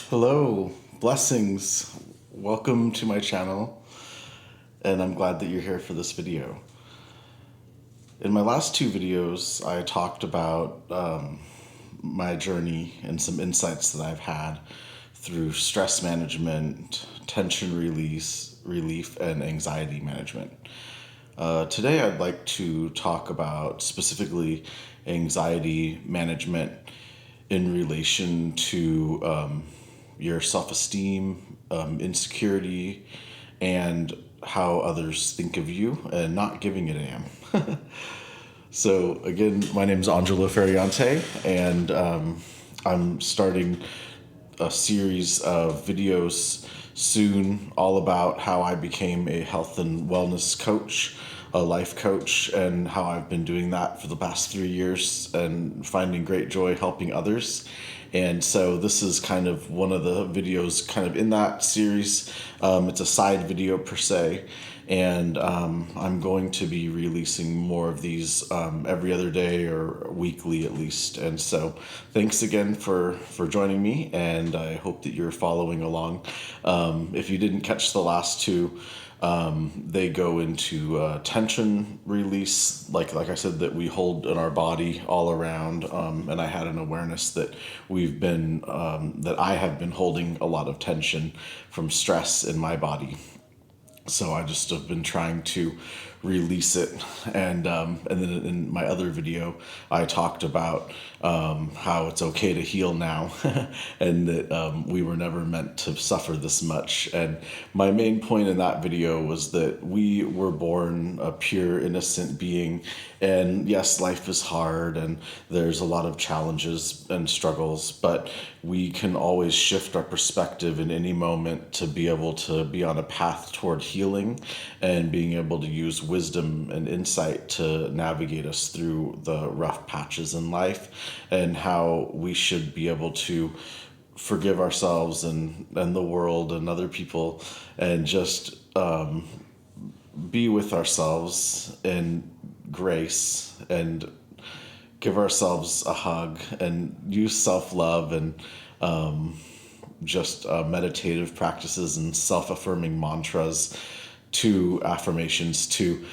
Hello, blessings. Welcome to my channel, and I'm glad that you're here for this video. In my last two videos, I talked about my journey and some insights that I've had through stress management, tension relief, and anxiety management. Today, I'd like to talk about specifically anxiety management in relation to your self esteem, insecurity, and how others think of you, and not giving a damn. So, again, my name is Angelo Ferriante, and I'm starting a series of videos soon all about how I became a health and wellness coach, a life coach, and how I've been doing that for the past 3 years and finding great joy helping others. And so this is kind of one of the videos kind of in that series. It's a side video per se. And I'm going to be releasing more of these every other day or weekly at least. And so thanks again for joining me, and I hope that you're following along. If you didn't catch the last two, they go into tension release, like I said, that we hold in our body all around. And I had an awareness that that I have been holding a lot of tension from stress in my body. So I just have been trying to release it, and then in my other video, I talked about how it's okay to heal now, and that we were never meant to suffer this much. And my main point in that video was that we were born a pure, innocent being, and yes, life is hard, and there's a lot of challenges and struggles, but we can always shift our perspective in any moment to be able to be on a path toward healing and being able to use wisdom and insight to navigate us through the rough patches in life, and how we should be able to forgive ourselves and the world and other people, and just be with ourselves in grace, and give ourselves a hug, and use self-love, and just meditative practices and self-affirming mantras, to affirmations, to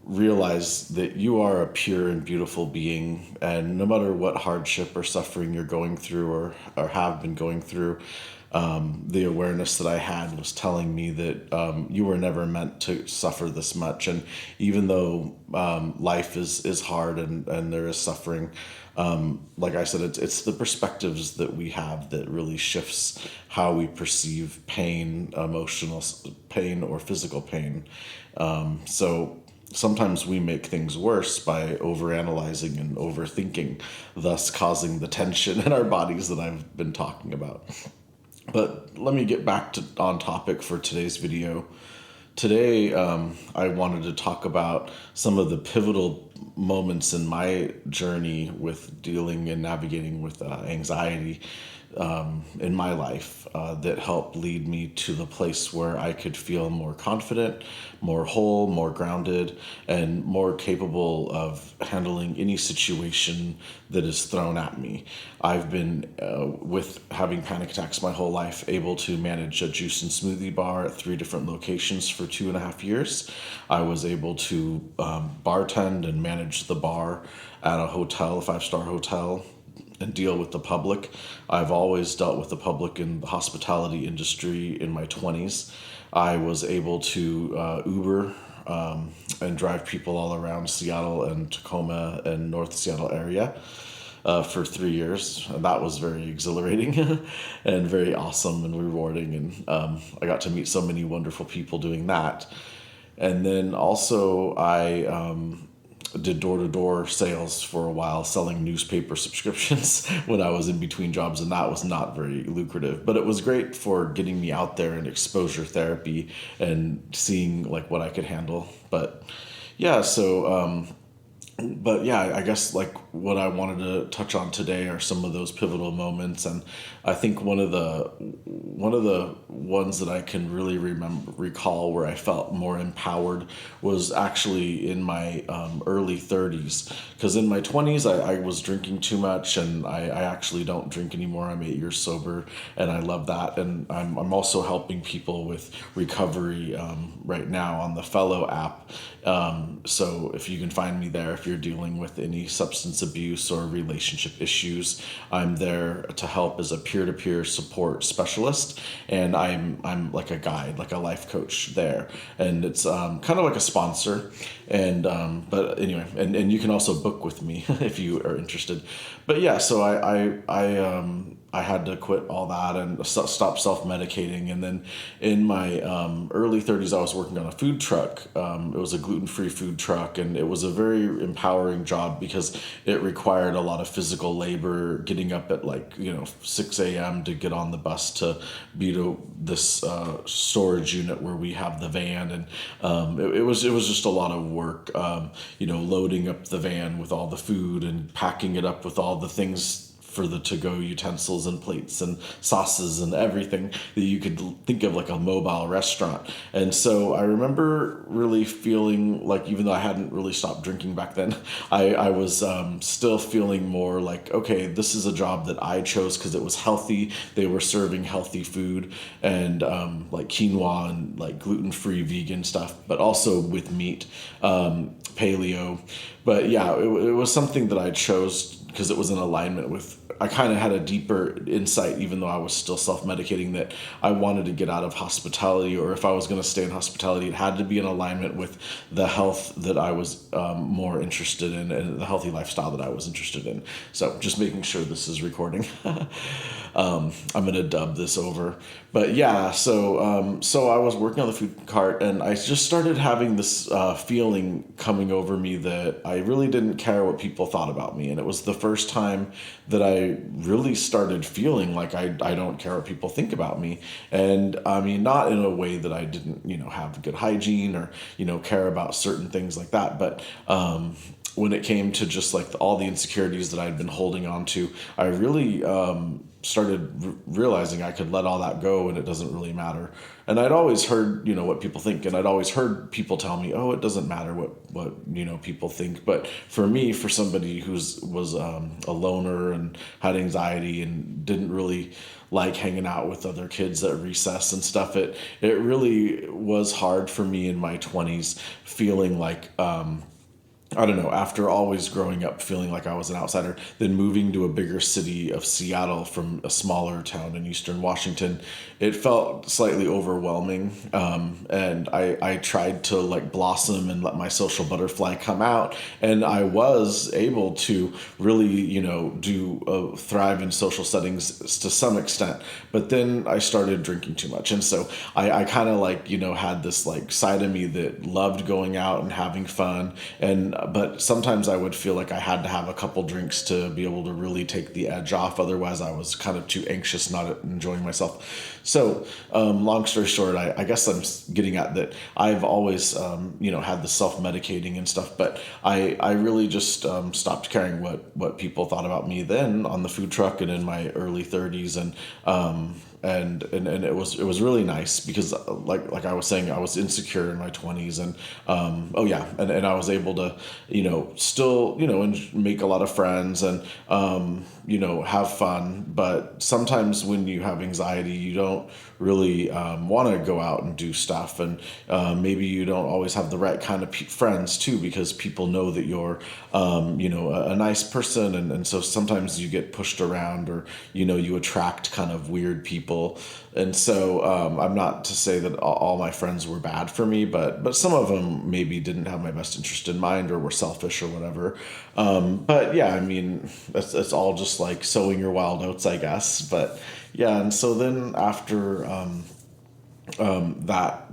realize that you are a pure and beautiful being, and no matter what hardship or suffering you're going through, or have been going through, the awareness that I had was telling me that you were never meant to suffer this much. And even though life is hard, and there is suffering, like I said, it's the perspectives that we have that really shifts how we perceive pain, emotional pain or physical pain. So sometimes we make things worse by overanalyzing and overthinking, thus causing the tension in our bodies that I've been talking about. But let me get back on topic for today's video. Today, I wanted to talk about some of the pivotal moments in my journey with dealing and navigating with anxiety in my life, that helped lead me to the place where I could feel more confident, more whole, more grounded, and more capable of handling any situation that is thrown at me. I've been, with having panic attacks my whole life, able to manage a juice and smoothie bar at 3 different locations for 2.5 years. I was able to bartend and manage the bar at a hotel, a 5-star hotel, and deal with the public. I've always dealt with the public in the hospitality industry in my 20s. I was able to Uber and drive people all around Seattle and Tacoma and North Seattle area for 3 years. And that was very exhilarating and very awesome and rewarding. And I got to meet so many wonderful people doing that. And then also I did door-to-door sales for a while, selling newspaper subscriptions when I was in between jobs, and that was not very lucrative, but it was great for getting me out there and exposure therapy and seeing like what I could handle. But yeah, so But yeah, I guess like what I wanted to touch on today are some of those pivotal moments, and I think one of the ones that I can really recall where I felt more empowered was actually in my early 30s. Because in my 20s, I was drinking too much, and I actually don't drink anymore. I'm 8 years sober, and I love that. And I'm also helping people with recovery right now on the Fellow app. So if you can find me there, if you're dealing with any substance abuse or relationship issues, I'm there to help as a peer-to-peer support specialist, and I'm like a guide, like a life coach there, and it's kind of like a sponsor, and but anyway, and you can also book with me if you are interested. But yeah, so I had to quit all that and stop self-medicating. And then in my early 30s, I was working on a food truck. It was a gluten-free food truck, and it was a very empowering job because it required a lot of physical labor, getting up at like 6 a.m. to get on the bus to be to this storage unit where we have the van, and it was just a lot of work. Loading up the van with all the food and packing it up with all the things for the to-go utensils and plates and sauces and everything that you could think of like a mobile restaurant. And so I remember really feeling like, even though I hadn't really stopped drinking back then, I was still feeling more like, okay, this is a job that I chose because it was healthy. They were serving healthy food, and like quinoa and like gluten-free vegan stuff, but also with meat, paleo. But yeah, it was something that I chose because it was in alignment with, I kind of had a deeper insight, even though I was still self-medicating, that I wanted to get out of hospitality, or if I was going to stay in hospitality, it had to be in alignment with the health that I was more interested in, and the healthy lifestyle that I was interested in. So just making sure this is recording. I'm going to dub this over. But yeah, so I was working on the food cart, and I just started having this feeling coming over me that I really didn't care what people thought about me. And it was the first time that I really started feeling like I don't care what people think about me. And I mean, not in a way that I didn't, have good hygiene or, care about certain things like that. But when it came to just like all the insecurities that I'd been holding on to, I really started realizing I could let all that go and it doesn't really matter. And I'd always heard, what people think, and I'd always heard people tell me, oh, it doesn't matter what people think. But for me, for somebody was a loner and had anxiety and didn't really like hanging out with other kids at recess and stuff, it really was hard for me in my 20s, feeling like I don't know, after always growing up feeling like I was an outsider, then moving to a bigger city of Seattle from a smaller town in Eastern Washington, it felt slightly overwhelming. And I tried to like blossom and let my social butterfly come out. And I was able to really, thrive in social settings to some extent. But then I started drinking too much. And so I kind of like, had this like side of me that loved going out and having fun. But sometimes I would feel like I had to have a couple drinks to be able to really take the edge off. Otherwise, I was kind of too anxious, not enjoying myself. So, long story short, I guess I'm getting at that I've always, had the self-medicating and stuff, but I really just stopped caring what people thought about me then on the food truck and in my early 30s. And it was really nice because like I was saying, I was insecure in my 20s, and and I was able to still and make a lot of friends and have fun. But sometimes when you have anxiety, you don't really want to go out and do stuff, and maybe you don't always have the right kind of friends too, because people know that you're a nice person, and so sometimes you get pushed around, or you attract kind of weird people. And so I'm not to say that all my friends were bad for me, but some of them maybe didn't have my best interest in mind or were selfish or whatever. But yeah, I mean, it's all just like sowing your wild oats, I guess. But yeah, and so then after that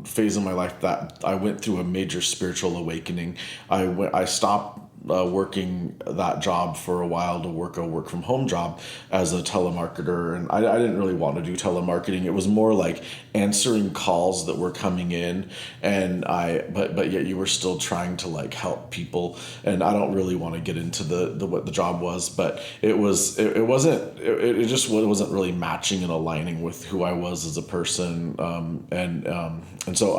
phase of my life, that I went through a major spiritual awakening. I stopped working that job for a while to work a work from home job as a telemarketer. And I didn't really want to do telemarketing. It was more like answering calls that were coming in, and but yet you were still trying to like help people. And I don't really want to get into the what the job was, but it just wasn't really matching and aligning with who I was as a person. And so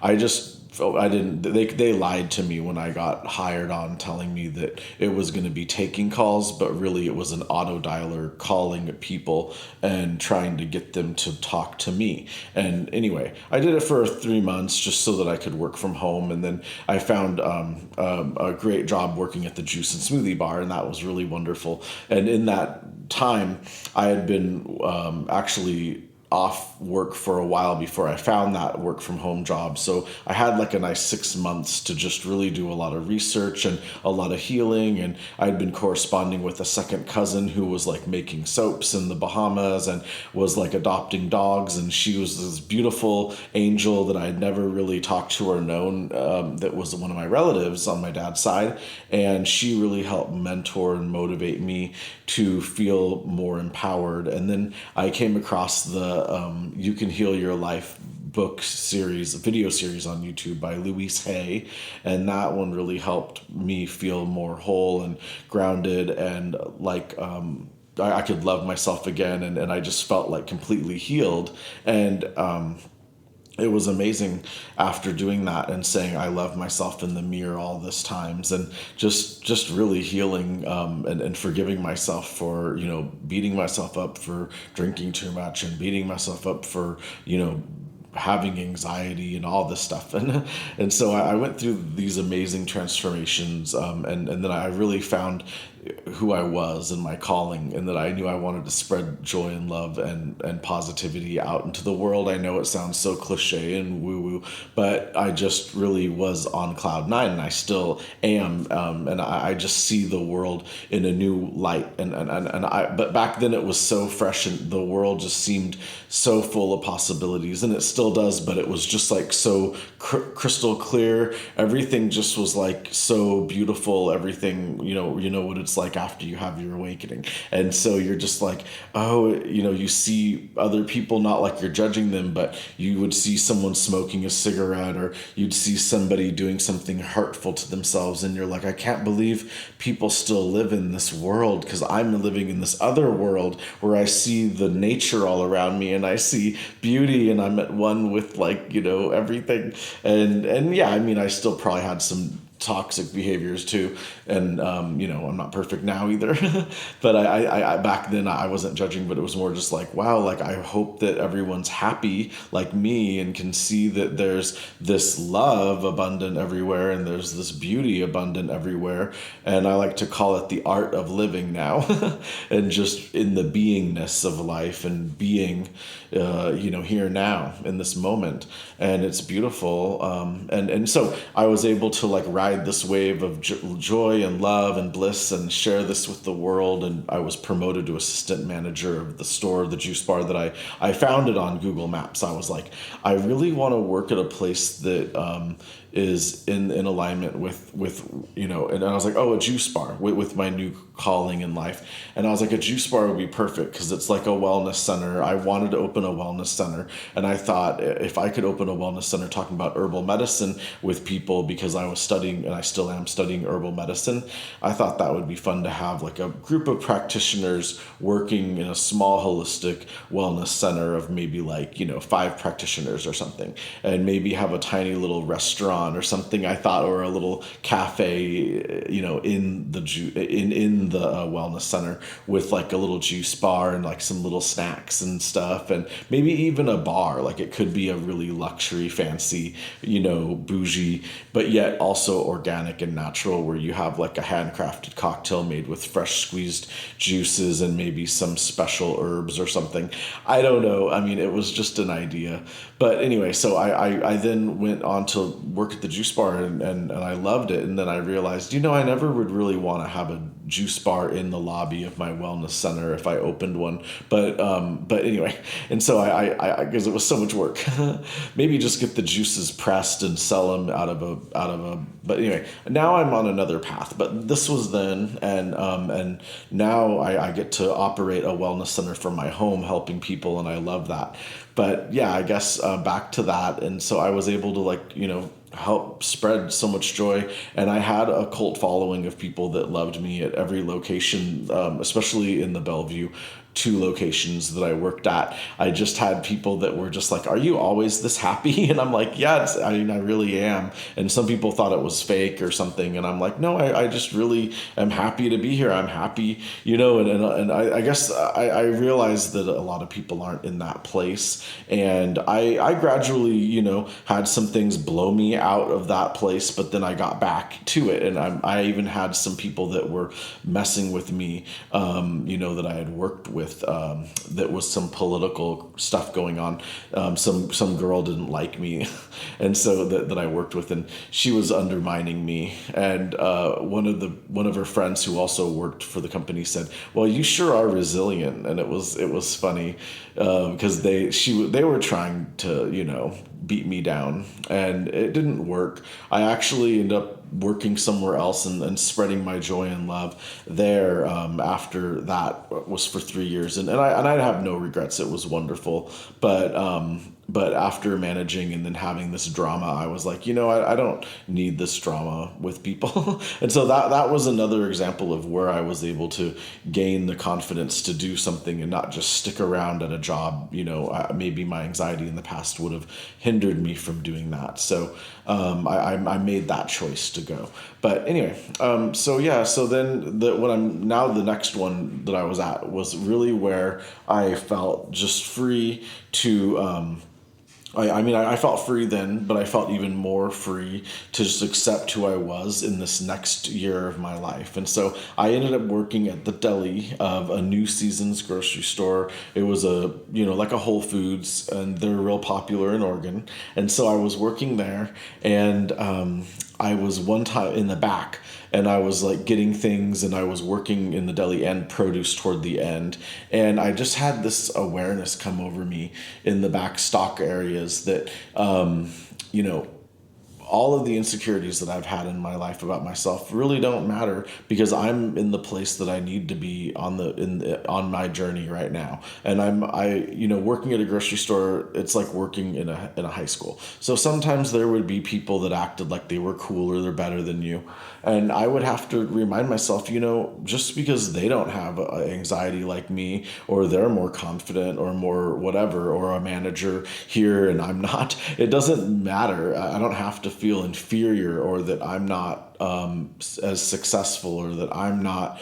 I just I didn't. They lied to me when I got hired on, telling me that it was going to be taking calls, but really it was an auto dialer calling people and trying to get them to talk to me. And anyway, I did it for 3 months just so that I could work from home, and then I found a great job working at the juice and smoothie bar, and that was really wonderful. And in that time, I had been actually off work for a while before I found that work from home job. So I had like a nice 6 months to just really do a lot of research and a lot of healing. And I'd been corresponding with a second cousin who was like making soaps in the Bahamas and was like adopting dogs. And she was this beautiful angel that I had never really talked to or known, that was one of my relatives on my dad's side. And she really helped mentor and motivate me to feel more empowered. And then I came across the You Can Heal Your Life book series, video series on YouTube by Louise Hay. And that one really helped me feel more whole and grounded, and like, I could love myself again. And I just felt like completely healed. And, it was amazing after doing that and saying I love myself in the mirror all this times, and just really healing, and forgiving myself for beating myself up for drinking too much, and beating myself up for having anxiety and all this stuff. And so I went through these amazing transformations, and then I really found who I was and my calling, and that I knew I wanted to spread joy and love and positivity out into the world. I know it sounds so cliche and woo woo, but I just really was on cloud nine, and I still am. And I just see the world in a new light. But back then it was so fresh, and the world just seemed so full of possibilities, and it still does, but it was just like so crystal clear. Everything just was like so beautiful. Everything, you know what it's like after you have your awakening. And so you're just like, oh, you see other people, not like you're judging them, but you would see someone smoking a cigarette, or you'd see somebody doing something hurtful to themselves, and you're like, I can't believe people still live in this world, because I'm living in this other world where I see the nature all around me, and I see beauty, and I'm at one with everything. And yeah, I mean, I still probably had some toxic behaviors too, and I'm not perfect now either. But I back then I wasn't judging, but it was more just like, wow, like I hope that everyone's happy like me and can see that there's this love abundant everywhere, and there's this beauty abundant everywhere. And I like to call it the art of living now. And just in the beingness of life, and being here now in this moment. And it's beautiful. And so I was able to like ride this wave of joy and love and bliss, and share this with the world. And I was promoted to assistant manager of the store, the juice bar that I founded on Google Maps. I was like, I really want to work at a place that is in alignment with and I was like, oh, a juice bar with my new calling in life. And I was like, a juice bar would be perfect, because it's like a wellness center. I wanted to open a wellness center, and I thought if I could open a wellness center talking about herbal medicine with people, because I was studying, and I still am studying herbal medicine, I thought that would be fun to have like a group of practitioners working in a small holistic wellness center of maybe 5 practitioners or something, and maybe have a tiny little restaurant or something, I thought, or a little cafe, in the wellness center, with like a little juice bar and like some little snacks and stuff, and maybe even a bar. Like it could be a really luxury, fancy, bougie, but yet also organic and natural, where you have like a handcrafted cocktail made with fresh squeezed juices and maybe some special herbs or something. I don't know. I mean, it was just an idea. But anyway, so I then went on to work at the juice bar, and I loved it. And then I realized, I never would really want to have a juice bar in the lobby of my wellness center if I opened one. But anyway, and so I because it was so much work, maybe just get the juices pressed and sell them out of a. But anyway, now I'm on another path. But this was then, and now I get to operate a wellness center from my home, helping people, and I love that. But yeah, I guess back to that, and so I was able to, like, help spread so much joy, and I had a cult following of people that loved me at every location, especially in the Bellevue 2 locations that I worked at. I just had people that were just like, "Are you always this happy?" And I'm like, "Yeah, I really am." And some people thought it was fake or something, and I'm like, "No, I just really am happy to be here. I'm happy, and I guess I realized that a lot of people aren't in that place, and I gradually, had some things blow me out of that place, but then I got back to it, and I even had some people that were messing with me, that I had worked with. That was some political stuff going on. Some girl didn't like me, and so that I worked with, and she was undermining me. And one of her friends who also worked for the company said, "Well, you sure are resilient." And it was funny because they were trying to beat me down, and it didn't work. I actually ended up working somewhere else and spreading my joy and love there. After that was for 3 years, and I have no regrets. It was wonderful, but after managing and then having this drama, I was like, I don't need this drama with people. And so that was another example of where I was able to gain the confidence to do something and not just stick around at a job. Maybe my anxiety in the past would have hindered me from doing that. So I made that choice to go. But anyway, so then the next one that I was at was really where I felt just free to, I felt free then, but I felt even more free to just accept who I was in this next year of my life. And so I ended up working at the deli of a New Seasons grocery store. It was like a Whole Foods, and they're real popular in Oregon. And so I was working there, and I was one time in the back, and I was like getting things, and I was working in the deli and produce toward the end. And I just had this awareness come over me in the back stock areas that, all of the insecurities that I've had in my life about myself really don't matter, because I'm in the place that I need to be on my journey right now. And working at a grocery store, it's like working in a high school. So sometimes there would be people that acted like they were cool or they're better than you. And I would have to remind myself, just because they don't have anxiety like me, or they're more confident or more whatever, or a manager here and I'm not, it doesn't matter. I don't have to feel inferior, or that I'm not as successful, or that I'm not,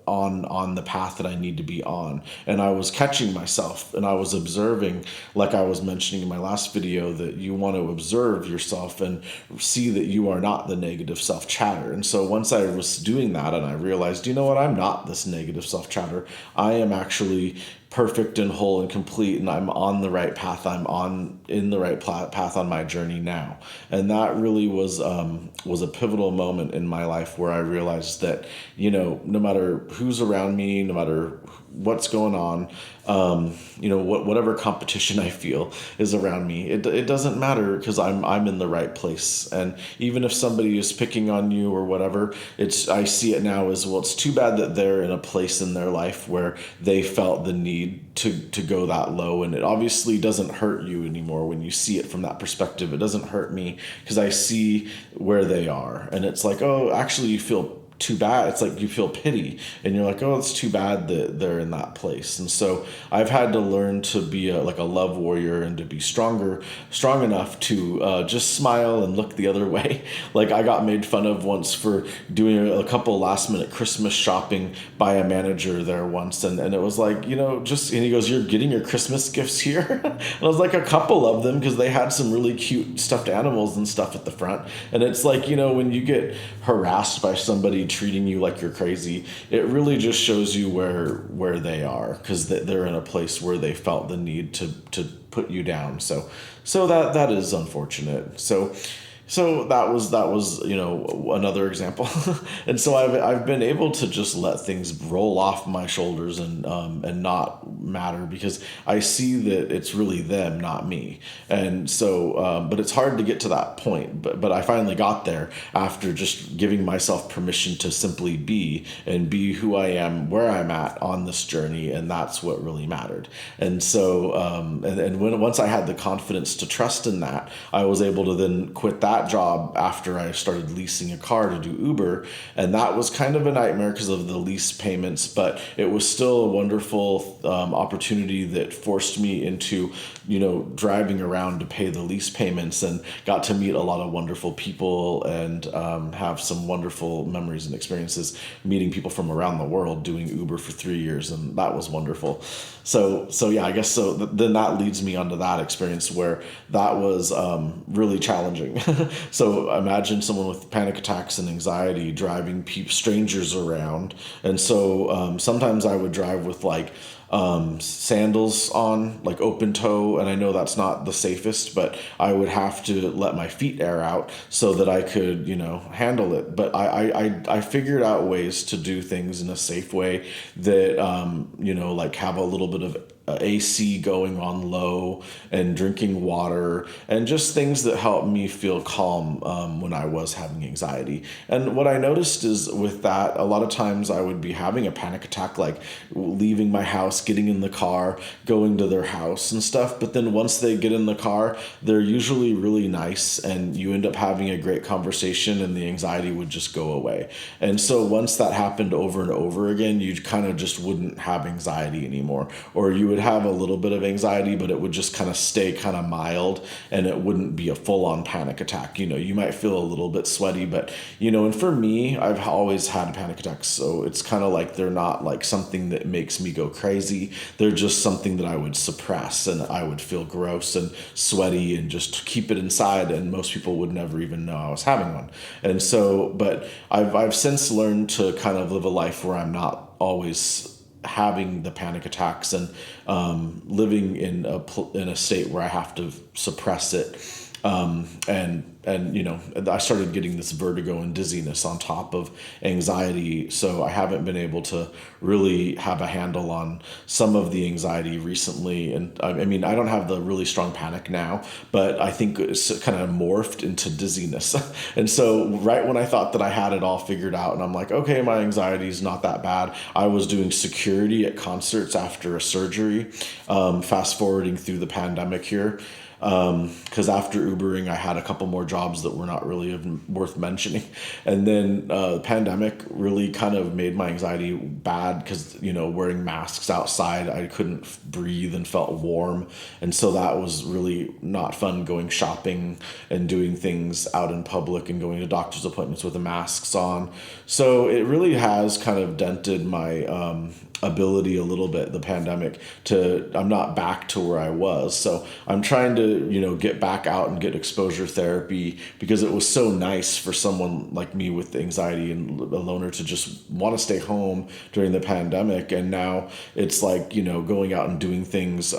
on the path that I need to be on. And I was catching myself, and I was observing, like I was mentioning in my last video, that you want to observe yourself and see that you are not the negative self-chatter. And so once I was doing that, and I realized, I'm not this negative self-chatter. I am actually perfect and whole and complete, and I'm on the right path. I'm in the right path on my journey now. And that really was a pivotal moment in my life, where I realized that, no matter who's around me, no matter what's going on, whatever competition I feel is around me, it doesn't matter, because I'm in the right place. And even if somebody is picking on you or whatever, I see it now as, well, it's too bad that they're in a place in their life where they felt the need to go that low. And it obviously doesn't hurt you anymore when you see it from that perspective. It doesn't hurt me, because I see where they are, and it's like, oh, actually you feel too bad. It's like you feel pity, and you're like, oh, it's too bad that they're in that place. And so I've had to learn to be a love warrior, and to be strong enough to just smile and look the other way. Like, I got made fun of once for doing a couple last minute Christmas shopping by a manager there once, and it was like, and he goes, "You're getting your Christmas gifts here?" And I was like, a couple of them, because they had some really cute stuffed animals and stuff at the front. And it's like, when you get harassed by somebody treating you like you're crazy, it really just shows you where they are, because they're in a place where they felt the need to put you down. So that is unfortunate. So So that was another example, and so I've been able to just let things roll off my shoulders and not matter, because I see that it's really them, not me. And so but it's hard to get to that point, but I finally got there after just giving myself permission to simply be and be who I am, where I'm at on this journey, and that's what really mattered. And so and when once I had the confidence to trust in that, I was able to then quit that job after I started leasing a car to do Uber. And that was kind of a nightmare because of the lease payments, but it was still a wonderful opportunity that forced me into, driving around to pay the lease payments, and got to meet a lot of wonderful people, and have some wonderful memories and experiences meeting people from around the world doing Uber for 3 years. And that was wonderful. So yeah, I guess so. Then that leads me onto that experience where that was really challenging. So imagine someone with panic attacks and anxiety driving strangers around. And so sometimes I would drive with like sandals on, like open toe, and I know that's not the safest, but I would have to let my feet air out so that I could, handle it. But I figured out ways to do things in a safe way that, like have a little bit of AC going on low, and drinking water, and just things that helped me feel calm when I was having anxiety. And what I noticed is with that, a lot of times I would be having a panic attack, like leaving my house, getting in the car, going to their house and stuff. But then once they get in the car, they're usually really nice, and you end up having a great conversation, and the anxiety would just go away. And so once that happened over and over again, you kind of just wouldn't have anxiety anymore, or you would have a little bit of anxiety, but it would just kind of stay kind of mild, and it wouldn't be a full-on panic attack. You might feel a little bit sweaty, but and for me, I've always had panic attacks, so it's kind of like they're not like something that makes me go crazy. They're just something that I would suppress, and I would feel gross and sweaty and just keep it inside, and most people would never even know I was having one. And so, but I've since learned to kind of live a life where I'm not always having the panic attacks, and living in a state where I have to suppress it. And I started getting this vertigo and dizziness on top of anxiety, so I haven't been able to really have a handle on some of the anxiety recently. And I mean, I don't have the really strong panic now, but I think it's kind of morphed into dizziness. And so right when I thought that I had it all figured out, and I'm like, okay, my anxiety is not that bad, I was doing security at concerts after a surgery, fast forwarding through the pandemic here. Because after Ubering, I had a couple more jobs that were not really worth mentioning. And then the pandemic really kind of made my anxiety bad, because, wearing masks outside, I couldn't breathe and felt warm. And so that was really not fun, going shopping and doing things out in public and going to doctor's appointments with the masks on. So it really has kind of dented my ability a little bit, the pandemic, I'm not back to where I was. So I'm trying to, get back out and get exposure therapy, because it was so nice for someone like me with anxiety and a loner to just want to stay home during the pandemic. And now it's like, going out and doing things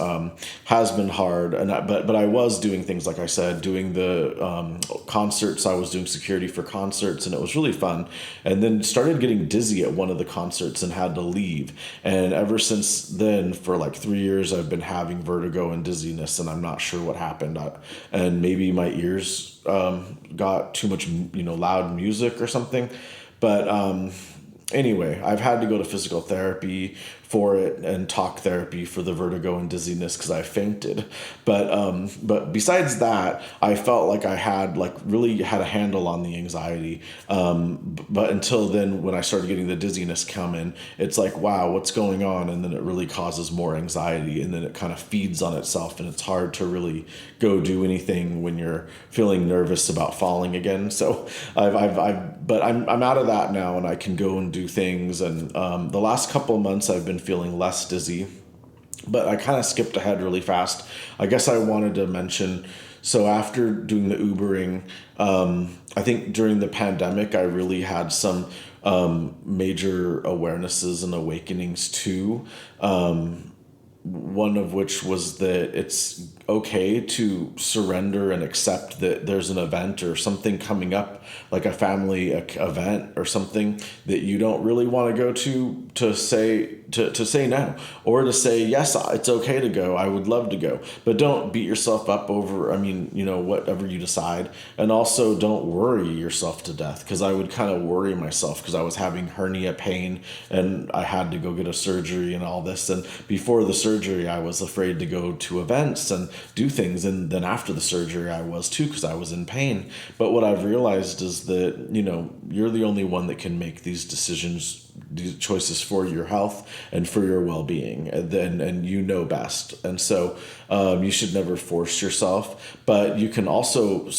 has been hard. But I was doing things, like I said, doing the concerts. I was doing security for concerts, and it was really fun. And then started getting dizzy at one of the concerts and had to leave. And ever since then, for like 3 years, I've been having vertigo and dizziness, and I'm not sure what happened. And maybe my ears got too much, loud music or something. But anyway, I've had to go to physical therapy for it, and talk therapy for the vertigo and dizziness, because I fainted. But besides that, I felt like I had really had a handle on the anxiety. But until then, when I started getting the dizziness come in, it's like, wow, what's going on? And then it really causes more anxiety, and then it kind of feeds on itself, and it's hard to really go do anything when you're feeling nervous about falling again. So but I'm out of that now, and I can go and do things. And the last couple of months, I've been feeling less dizzy, but I kind of skipped ahead really fast. I guess I wanted to mention, so after doing the Ubering, I think during the pandemic, I really had some major awarenesses and awakenings too. One of which was that it's okay to surrender and accept that there's an event or something coming up, like a family event or something that you don't really want to go to say no, or to say yes, it's okay to go, I would love to go, but don't beat yourself up over, I mean, whatever you decide. And also don't worry yourself to death, because I would kind of worry myself because I was having hernia pain and I had to go get a surgery and all this. And before the surgery, I was afraid to go to events and do things. And then after the surgery, I was too, because I was in pain. But what I've realized is that, you're the only one that can make these decisions, these choices for your health and for your well-being, and you know best. And so you should never force yourself, but you can also,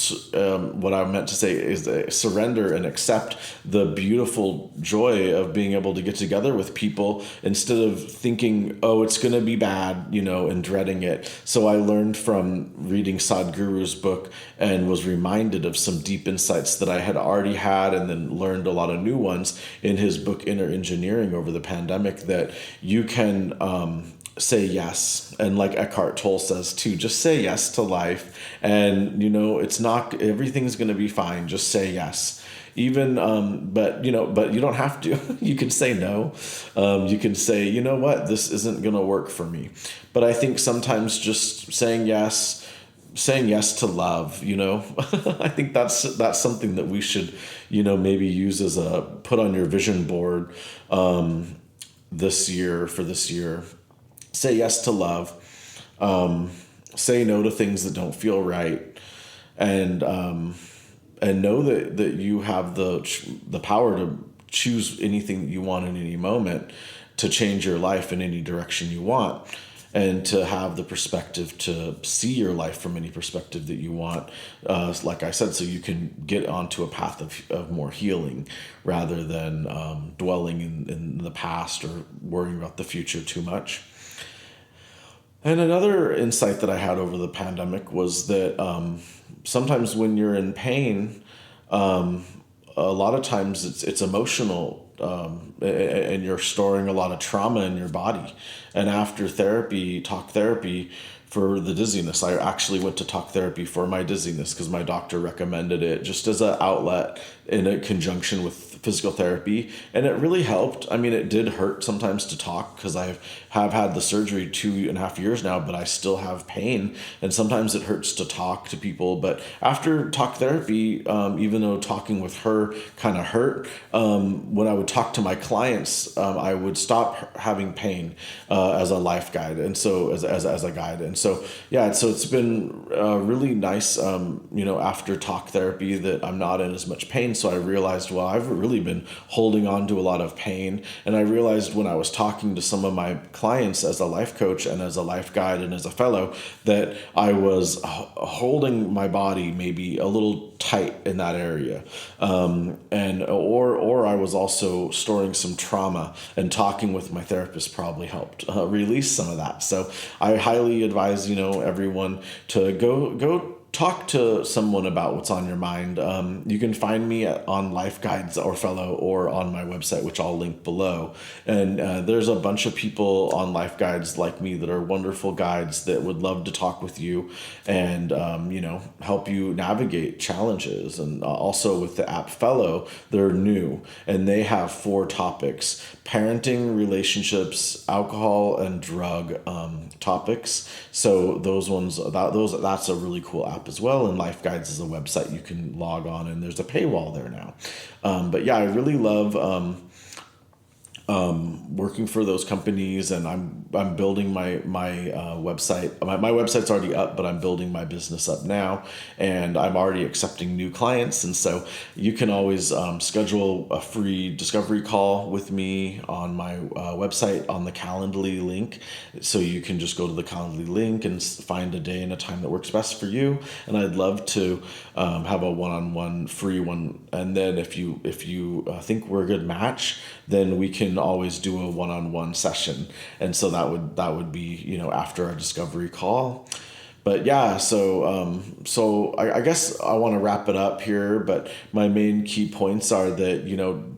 what I meant to say is surrender and accept the beautiful joy of being able to get together with people instead of thinking, oh, it's going to be bad, and dreading it. So I learned from reading Sadhguru's book and was reminded of some deep insights that I had already had, and then learned a lot of new ones in his book Inner Engineering over the pandemic, that you can say yes. And like Eckhart Tolle says too, just say yes to life. And it's not, everything's going to be fine. Just say yes. Even but you don't have to. You can say no. You can say, what, this isn't going to work for me. But I think sometimes just saying yes to love, I think that's something that we should, maybe use as a put on your vision board this year. Say yes to love. Say no to things that don't feel right, and know that you have the power to choose anything that you want in any moment, to change your life in any direction you want, and to have the perspective to see your life from any perspective that you want, like I said, so you can get onto a path of more healing, rather than dwelling in the past or worrying about the future too much. And another insight that I had over the pandemic was that sometimes when you're in pain, a lot of times it's emotional, and you're storing a lot of trauma in your body. And after talk therapy for the dizziness, I actually went to talk therapy for my dizziness because my doctor recommended it just as an outlet in a conjunction with physical therapy, and it really helped. I mean, it did hurt sometimes to talk because I have had the surgery 2.5 years now, but I still have pain, and sometimes it hurts to talk to people. But after talk therapy, even though talking with her kind of hurt, when I would talk to my clients, I would stop having pain as a life guide, and so as a guide. And so so it's been really nice, after talk therapy, that I'm not in as much pain. So I realized, well, I've really been holding on to a lot of pain. And I realized when I was talking to some of my clients as a life coach and as a life guide and as a fellow, that I was holding my body maybe a little tight in that area. Or I was also storing some trauma, and talking with my therapist probably helped release some of that. So I highly advise, everyone to go talk to someone about what's on your mind. You can find me on Life Guides or Fellow, or on my website, which I'll link below. And there's a bunch of people on Life Guides like me that are wonderful guides that would love to talk with you and, help you navigate challenges. And also with the app Fellow, they're new, and they have 4 topics: parenting, relationships, alcohol, and drug topics. So those ones, that's a really cool app as well. And Life Guides is a website you can log on, and there's a paywall there now. But yeah, I really love working for those companies, and I'm building my website. My website's already up, but I'm building my business up now, and I'm already accepting new clients. And so you can always schedule a free discovery call with me on my website on the Calendly link. So you can just go to the Calendly link and find a day and a time that works best for you. And I'd love to have a one-on-one free one. And then if you think we're a good match, then we can always do a one-on-one session. And so that would be, after our discovery call. But yeah, I guess I want to wrap it up here. But my main key points are that,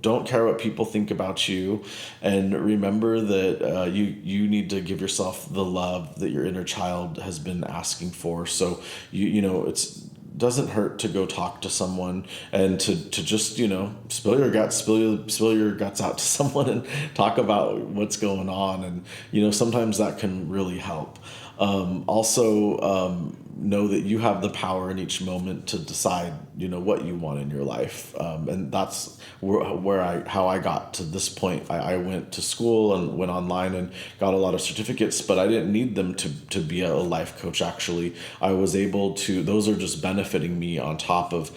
don't care what people think about you, and remember that you need to give yourself the love that your inner child has been asking for. So it's doesn't hurt to go talk to someone and to just spill your guts out to someone and talk about what's going on. And sometimes that can really help. Also, know that you have the power in each moment to decide what you want in your life. And that's how I got to this point. I went to school and went online and got a lot of certificates, but I didn't need them to be a life coach. Actually, I was able to, those are just benefiting me on top of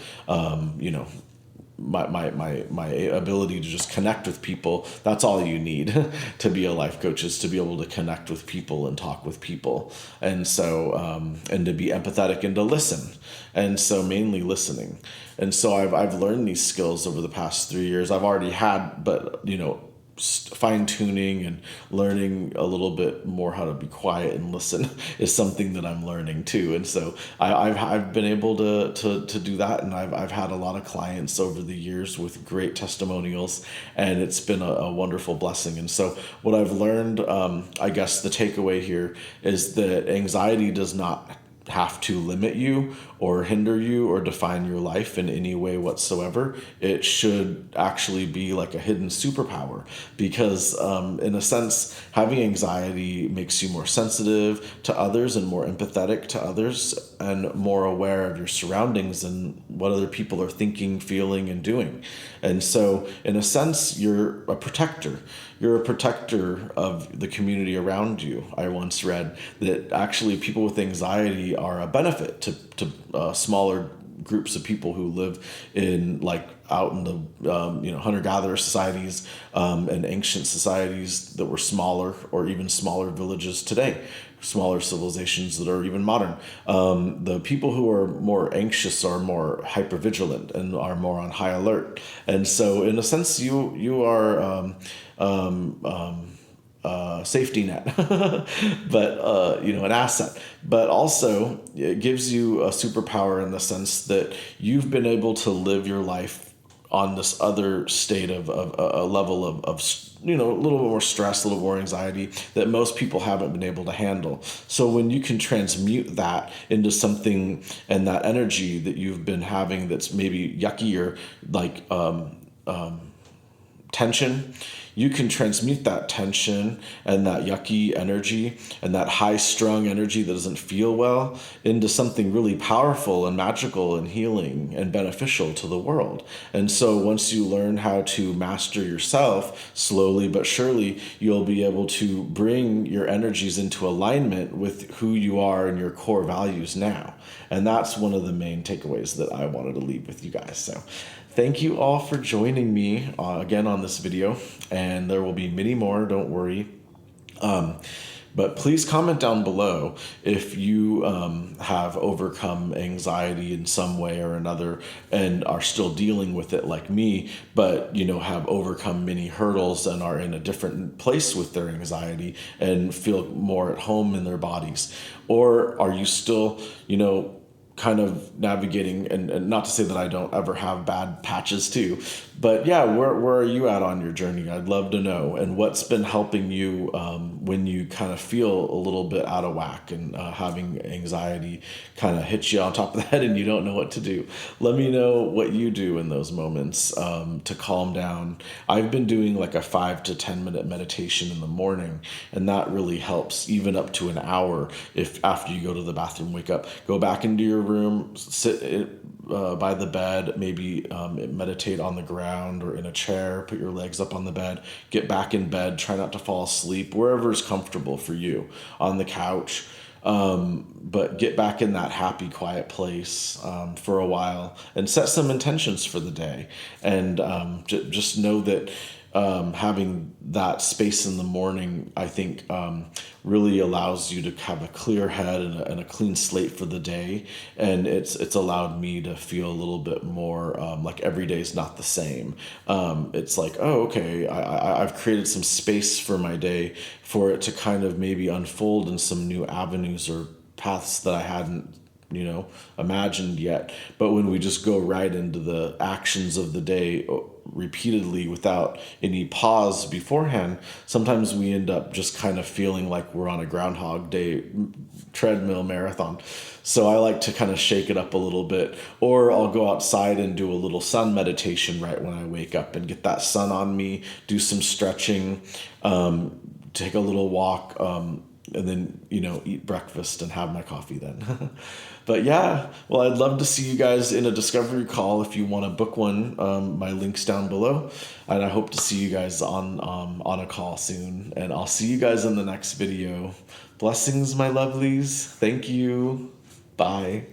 my ability to just connect with people. That's all you need to be a life coach, is to be able to connect with people and talk with people. And so and to be empathetic and to listen. And so mainly listening. And so I've learned these skills over the past 3 years. I've already had, but fine tuning and learning a little bit more how to be quiet and listen is something that I'm learning too. And so I've been able to do that, and I've had a lot of clients over the years with great testimonials, and it's been a wonderful blessing. And so what I've learned, I guess the takeaway here is that anxiety does not have to limit you or hinder you or define your life in any way whatsoever. It should actually be like a hidden superpower, because in a sense, having anxiety makes you more sensitive to others and more empathetic to others and more aware of your surroundings and what other people are thinking, feeling, and doing. And so in a sense, you're a protector. You're a protector of the community around you. I once read that actually people with anxiety are a benefit to smaller groups of people who live in, like, out in the hunter-gatherer societies and ancient societies that were smaller, or even smaller villages today, smaller civilizations that are even modern. The people who are more anxious are more hypervigilant and are more on high alert. And so in a sense, you are safety net, but an asset. But also, it gives you a superpower in the sense that you've been able to live your life on this other state of a level of a little bit more stress, a little more anxiety that most people haven't been able to handle. So when you can transmute that into something, and that energy that you've been having that's maybe yucky or like tension, you can transmute that tension and that yucky energy and that high strung energy that doesn't feel well into something really powerful and magical and healing and beneficial to the world. And so once you learn how to master yourself, slowly but surely, you'll be able to bring your energies into alignment with who you are and your core values now. And that's one of the main takeaways that I wanted to leave with you guys. So thank you all for joining me again on this video, and there will be many more, don't worry. But please comment down below if you have overcome anxiety in some way or another and are still dealing with it like me, but have overcome many hurdles and are in a different place with their anxiety and feel more at home in their bodies. Or are you still, kind of navigating, and not to say that I don't ever have bad patches too, but yeah, where are you at on your journey? I'd love to know. And what's been helping you when you kind of feel a little bit out of whack and having anxiety kind of hit you on top of the head and you don't know what to do. Let me know what you do in those moments to calm down. I've been doing like a 5 to 10 minute meditation in the morning, and that really helps, even up to an hour. If after you go to the bathroom, wake up, go back into your room, sit by the bed, maybe meditate on the ground or in a chair, put your legs up on the bed, get back in bed, try not to fall asleep, wherever is comfortable for you, on the couch. But get back in that happy, quiet place for a while and set some intentions for the day. And just know that having that space in the morning, I think, really allows you to have a clear head and a clean slate for the day. And it's allowed me to feel a little bit more like every day is not the same. It's like, oh, okay, I've created some space for my day for it to kind of maybe unfold in some new avenues or paths that I hadn't, imagined yet. But when we just go right into the actions of the day repeatedly without any pause beforehand, sometimes we end up just kind of feeling like we're on a Groundhog Day treadmill marathon. So I like to kind of shake it up a little bit, or I'll go outside and do a little sun meditation right when I wake up and get that sun on me, do some stretching, take a little walk, and then, eat breakfast and have my coffee then. But yeah, well, I'd love to see you guys in a discovery call if you want to book one. My link's down below, and I hope to see you guys on a call soon. And I'll see you guys in the next video. Blessings, my lovelies. Thank you. Bye.